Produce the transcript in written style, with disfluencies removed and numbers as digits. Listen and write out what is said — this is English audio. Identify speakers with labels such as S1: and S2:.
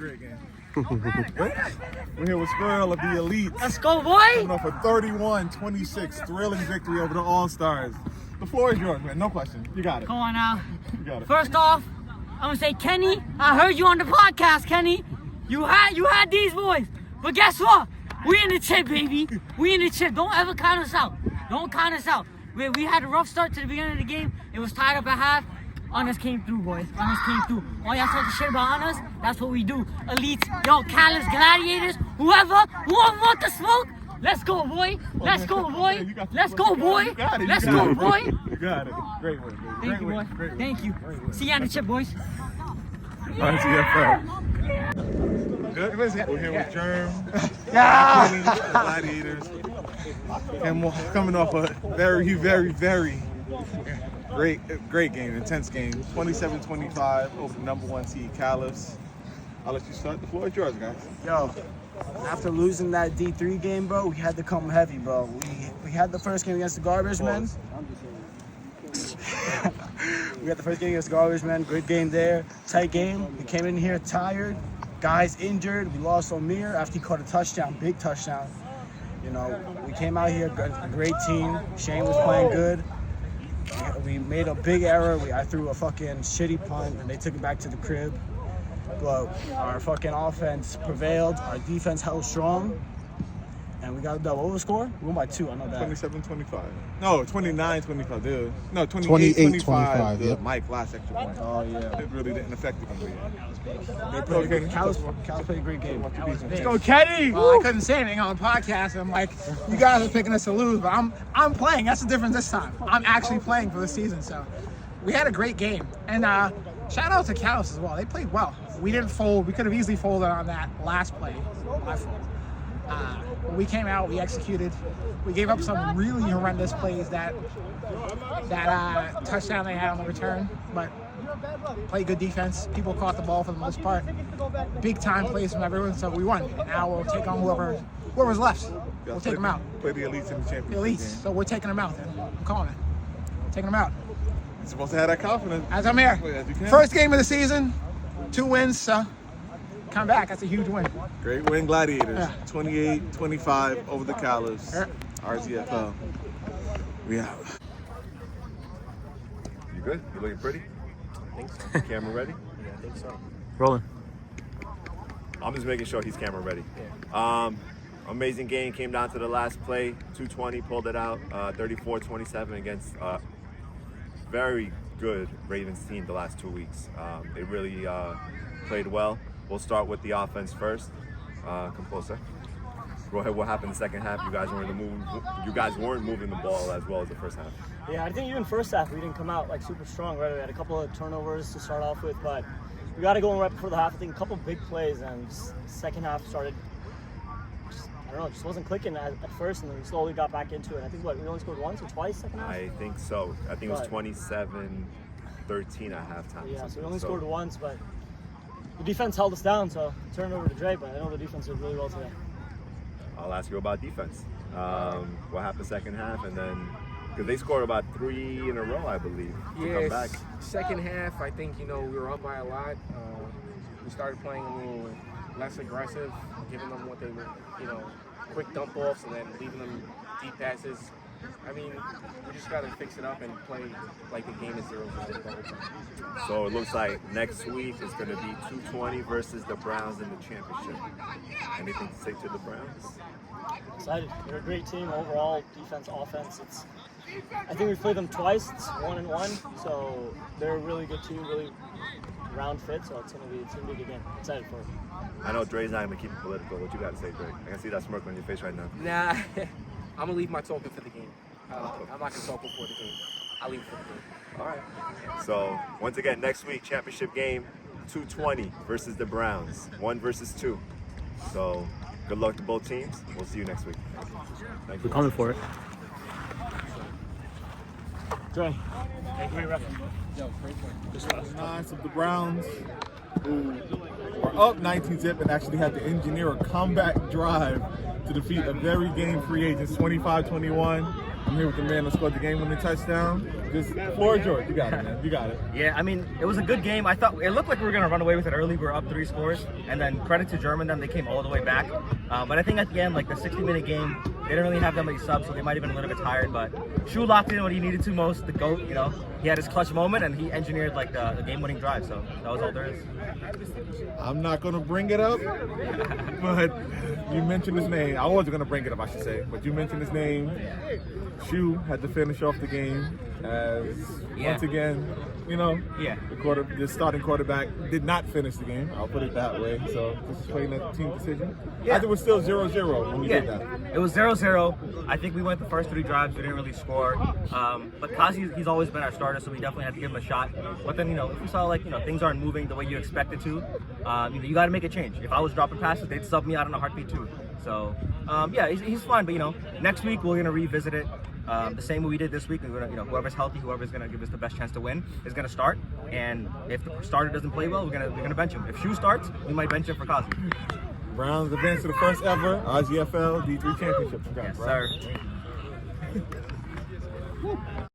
S1: Great game. We're here with Squirrel of the Elite.
S2: Let's go, boy!
S1: Coming off a 31-26 thrilling victory over the All-Stars. The floor is yours, man. No question. You got it.
S2: Come on now.
S1: You got it.
S2: First off, I'm gonna say, Kenny, I heard you on the podcast, Kenny. You had these boys. But guess what? We in the chip, baby. We in the chip. Don't ever count us out. Don't count us out. We had a rough start to the beginning of the game. It was tied up at half. Honors came through, boys. Honors came through. All y'all talking shit about honors, that's what we do. Elites, yo, Callus, Gladiators, whoever want the smoke, let's go, boy. Let's go, boy. Let's go, boy. Let's go, boy.
S1: You got it. Great win, baby.
S2: Thank you, boy. Thank you. See you on the chip, boys.
S1: RCFL. Good. We're here with Germ. Gladiators. And coming off a very, very, very great game, intense game. 27-25 over the number 1 seed, Callus. I'll let you start. The floor is yours, guys.
S3: Yo, after losing that D3 game, bro, we had to come heavy, bro. We had the first game against the Garbage Men. We had the first game against the Garbage Men. Good game there. Tight game. We came in here tired. Guys injured. We lost Omir after he caught a touchdown, big touchdown. You know, we came out here, a great team. Shane was playing good. We made a big error. I threw a fucking shitty punt, and they took it back to the crib. But our fucking offense prevailed. Our defense held strong, and we got a double. What was the score? We won by 2. I know that.
S1: 27-25. No, 29-25. Dude. No,
S4: 28-25.
S1: Yep. Mike last extra point.
S3: Oh yeah.
S1: It really didn't affect the game.
S3: They played Cal's played a great game.
S5: Let's go, Kenny! Well, I couldn't say anything on the podcast. I'm like, you guys are picking us to lose, but I'm playing. That's the difference this time. I'm actually playing for the season. So we had a great game, and shout out to Callus as well. They played well. We didn't fold. We could have easily folded on that last play. My fault. We came out. We executed. We gave up some really horrendous plays. That touchdown they had on the return, but. Played good defense. People caught the ball for the most part. Big time plays from everyone, so we won. Now we'll take on whoever's left. We'll take them out.
S1: Play the Elites in the championship.
S5: The Elites.
S1: Game.
S5: So we're taking them out. Then I'm calling it. Taking them out.
S1: You're supposed to have that confidence.
S5: As I'm here.
S1: As you can.
S5: First game of the season. 2 wins. So come back. That's a huge win.
S1: Great win, Gladiators. Yeah. 28-25 over the Callus. Yeah. RCFL. We out.
S6: You good? You looking pretty? I think so. Camera ready?
S4: Yeah, I think so.
S7: Rolling.
S6: I'm just making sure he's camera ready. Yeah. Amazing game. Came down to the last play. 220, pulled it out. 34-27 against very good Ravens team the last 2 weeks. They really played well. We'll start with the offense first. Come closer. Go ahead. What happened in the second half? You guys weren't moving the ball as well as the first half.
S8: Yeah, I think even first half we didn't come out like super strong. Right, we had a couple of turnovers to start off with, but we got to go in right before the half. I think a couple of big plays, and second half started. I don't know, just wasn't clicking at first, and then we slowly got back into it. I think we only scored once or twice second half.
S6: I think so. I think it was 27-13 at halftime.
S8: Yeah, so we only scored once, but the defense held us down. So turned over to Dre, but I know the defense did really well today.
S6: I'll ask you about defense. What happened second half, and then because they scored about 3 in a row, I believe.
S9: Yeah, come back. Second half, I think we were up by a lot. We started playing a little less aggressive, giving them what they were, quick dump offs, and then leaving them deep passes. I mean, we just got to fix it up and play like the game is 0-0.
S6: So it looks like next week is going to be 220 versus the Browns in the championship. Anything to say to the Browns?
S8: Excited. They're a great team overall, defense, offense. I think we've played them twice. It's 1-1, so they're a really good team, really round fit. So it's gonna be a good game. Excited for it.
S6: I know Dre's not gonna keep it political. What you got to say, Dre? I can see that smirk on your face right now.
S9: Nah, I'm gonna leave my talking for the game. I'm not gonna talk before the game. I'll leave it for the game.
S6: All right. So once again, next week championship game, 220 versus the Browns, 1 versus 2. So good luck to both teams. We'll see you next week. Thank you.
S7: We're coming for it.
S8: Dre, great ref.
S1: Nice of the Browns, who were up 19-zip and actually had to engineer a comeback drive to defeat a very game free agents, 25-21. I'm here with the man that scored the game-winning touchdown. Just floor is yours. You got it, man. You got it.
S7: Yeah, I mean, it was a good game. I thought it looked like we were going to run away with it early. We were up 3 scores, and then credit to German, them, they came all the way back. But I think at the end, like the 60-minute game, they didn't really have that many subs, so they might have been a little bit tired. But Shu locked in what he needed to most. The GOAT, you know, he had his clutch moment, and he engineered like the game-winning drive. So that was all there is.
S1: I'm not gonna bring it up, but you mentioned his name. I wasn't gonna bring it up, I should say, but you mentioned his name. Shu had to finish off the game as once again, you know, the starting quarterback did not finish the game. I'll put it that way. So this is playing a team decision. I think it was still 0-0 when we did that.
S7: It was 0-0. I think we went the first 3 drives. We didn't really score. But Kazi, he's always been our starter, so we definitely had to give him a shot. But then, you know, if we saw like, you know, things aren't moving the way you expect it to, you know, you got to make a change. If I was dropping passes, they'd sub me out in a heartbeat too. So, yeah, he's fine. But, you know, next week we're going to revisit it. The same way we did this week. We're gonna, you know, whoever's healthy, whoever's gonna give us the best chance to win is gonna start. And if the starter doesn't play well, we're gonna bench him. If Shu starts, we might bench him for Kazi.
S1: Browns advance to the first ever RGFL D3 championship.
S7: Yes,
S1: Right?
S7: sir.